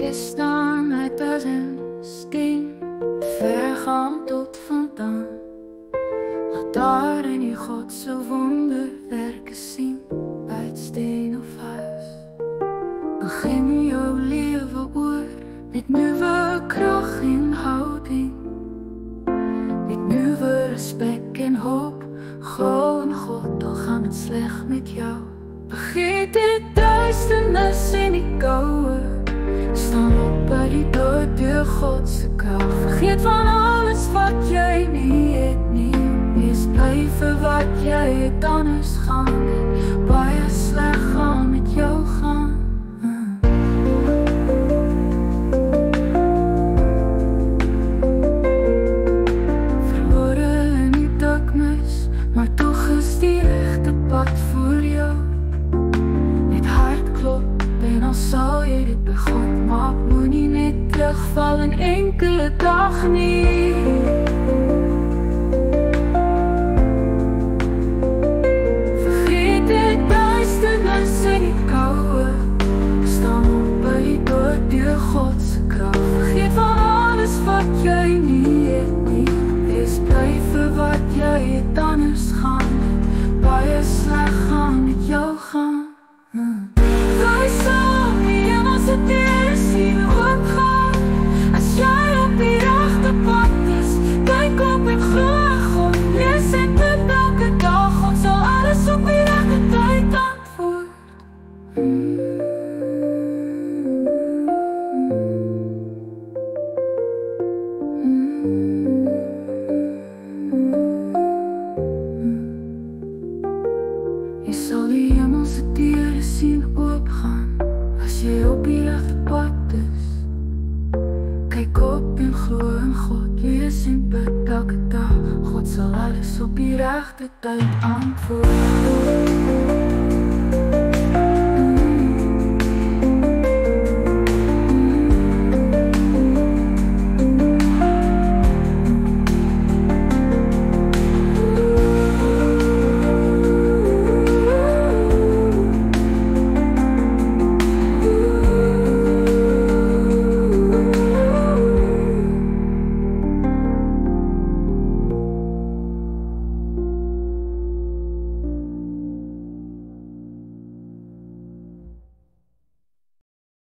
is dan uit as 'n skien, ver gaan tot vandaan. Laat daar in die God se wonderwerke sien, uit steen of huis. Begin jou lewe oor met nuwe krag en houding, met nuwe respek en hoop. Glo in God, al gaan het sleg met jou. Vergeet die duisternis en die koue, staan op by die dood deur God se kraag. Vergeet van alles wat jy nie het nie, wees bly vir wat jy het. Anders gaan het baie sleg gaan met jou gaan. Verlore in die darkness, maar toch is die regte pad voor jou. Net hard klop en al sal jy dit by God maak, moenie net terugval in enkele dag nie. Vergeet die duisternis en die koue, staan op by die dood deur God se krag. Vergeet van alles wat jy nie het nie, wees bly vir wat jy het. Anders gaan het baie sleg gaan met jou gaan. Wij saam die hemelse deur sien oopgaan. As jy op die regte pad is, kyk op en glo in God. Lees en bid elke dag, God sal alles op die regte tyd antwoord. Jy sal die hemelse deure sien oopgaan, as jy op die regte pad is. Kyk op en glo in God, lees en bid elke dag, God sal alles op die regte tyd antwoord.